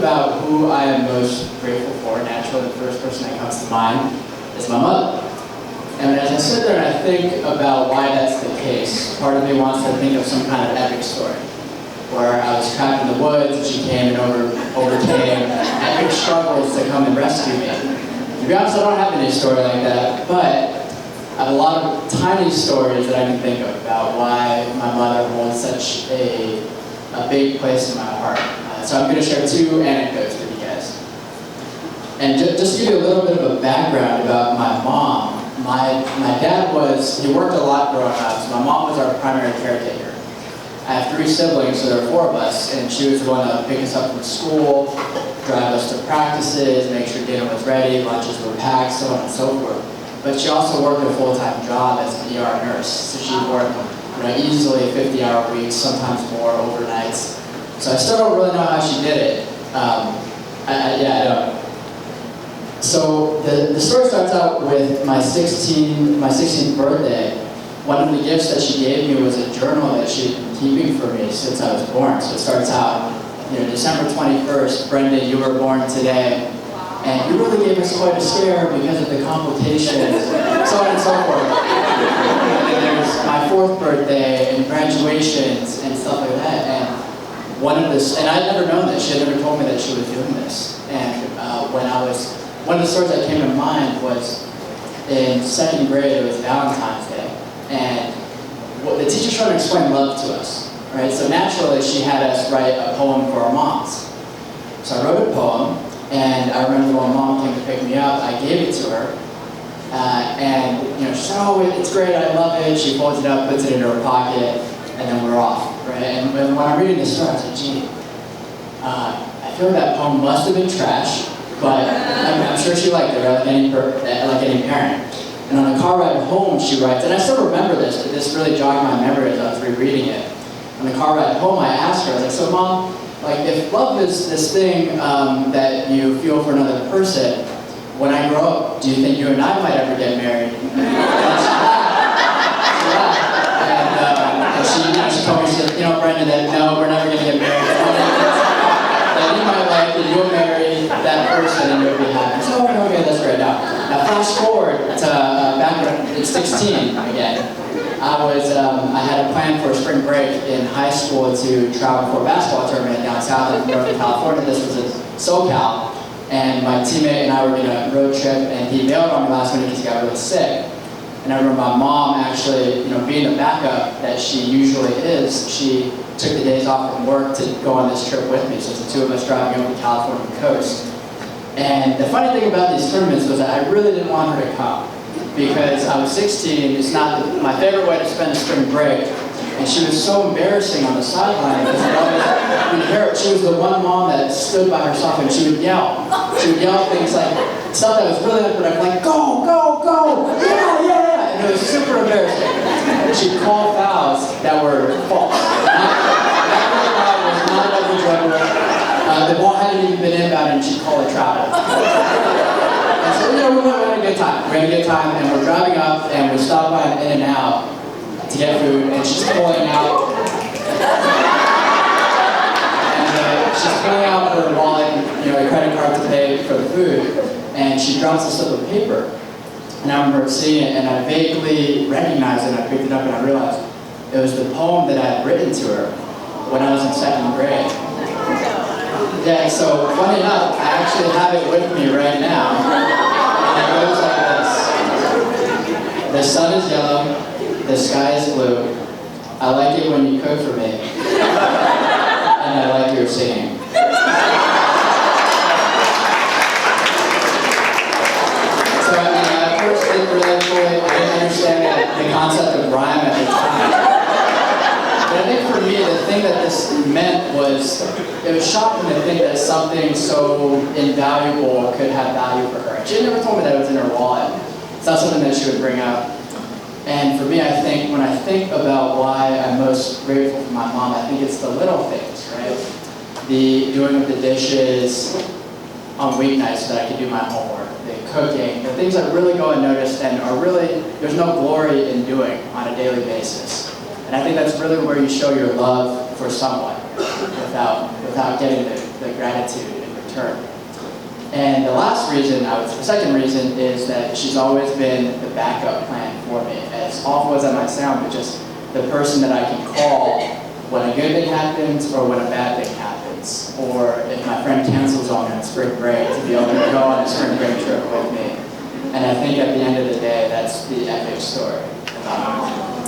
about who I am most grateful for, naturally the first person that comes to mind is my mother. And as I sit there and I think about why that's the case, part of me wants to think of some kind of epic story, where I was trapped in the woods and she came and overcame epic struggles to come and rescue me. To be honest, I don't have any story like that, but I have a lot of tiny stories that I can think of about why my mother holds such a big place in my heart. So I'm going to share two anecdotes with you guys. And just to give you a little bit of a background about my mom, my dad he worked a lot growing up, so my mom was our primary caretaker. I have 3 siblings, so there are 4 of us, and she was the one that would pick us up from school, drive us to practices, make sure dinner was ready, lunches were packed, so on and so forth. But she also worked a full-time job as an ER nurse, so she worked easily 50-hour weeks, sometimes more, overnights. So I still don't really know how she did it. I don't. So the story starts out with my 16th birthday. One of the gifts that she gave me was a journal that she had been keeping for me since I was born. So it starts out, December 21st, Brenda, you were born today. And you really gave us quite a scare because of the complications, so on and so forth. And then there was my 4th birthday and graduations and stuff like that. And and I'd never known this. She had never told me that she was doing this. And one of the stories that came to mind was in 2nd grade, it was Valentine's Day. And the teacher tried to explain love to us, right? So naturally, she had us write a poem for our moms. So I wrote a poem. And I remember when Mom came to pick me up, I gave it to her. And she said, oh, it's great, I love it. She folds it up, puts it in her pocket, and then we're off, right? And when I'm reading this story, I said, gee, I feel like that poem must have been trash, but I'm sure she liked it, right? Like any parent. And on the car ride home, she writes, and I still remember this, but this really jogged my memory as I was rereading it. On the car ride home, I asked her, I was like, so Mom, if love is this thing that you feel for another person, when I grow up, do you think you and I might ever get married? And she told me, she said, Brenda, that no, we're never going to get married. That you might like it, you'll marry that person and you'll be happy. So, okay, that's great. Now flash forward to back at 16 again. I had a plan for a spring break in high school to travel for a basketball tournament down south in Northern California. This was in SoCal, and my teammate and I were in a road trip, and he bailed on me last minute because he got really sick. And I remember my mom actually, being the backup that she usually is, she took the days off from work to go on this trip with me. So it's the 2 of us driving over the California coast. And the funny thing about these tournaments was that I really didn't want her to come, because I was 16, it's not my favorite way to spend a spring break, and she was so embarrassing on the sideline because we'd hear it. She was the one mom that stood by herself and she would yell. She would yell things like, stuff that was really unproductive, like, go, go, go, yeah, and it was super embarrassing. She'd call fouls that were false. That foul was not a double dribble. The ball hadn't even been inbound and she'd call it travel. And so, we had a good time. We had a good time, and we're driving up, and we stopped by an In-N-Out to get food, and she's pulling out, her wallet, a credit card to pay for the food, and she drops a slip of paper. And I remember seeing it, and I vaguely recognized it, and I picked it up, and I realized it was the poem that I had written to her when I was in 2nd grade. Yeah, so funny enough, I actually have it with me right now. And it goes like this. The sun is yellow, the sky is blue. I like it when you cook for me. And I like your singing. So I first didn't understand the concept of rhyme at the time. But I think for me, the thing that this meant was, it was shocking to think that something so invaluable could have value for her. She had never told me that it was in her wallet. It's not something that she would bring up. And for me, I think, when I think about why I'm most grateful for my mom, I think it's the little things, right? The doing of the dishes on weeknights so that I could do my homework, the cooking, the things that really go unnoticed and are really, there's no glory in doing on a daily basis. And I think that's really where you show your love for someone without getting the gratitude and return. And the second reason is that she's always been the backup plan for me. As awful as that might sound, but just the person that I can call when a good thing happens or when a bad thing happens. Or if my friend cancels on me on spring break, to be able to go on a spring break trip with me. And I think at the end of the day, that's the epic story about my mom.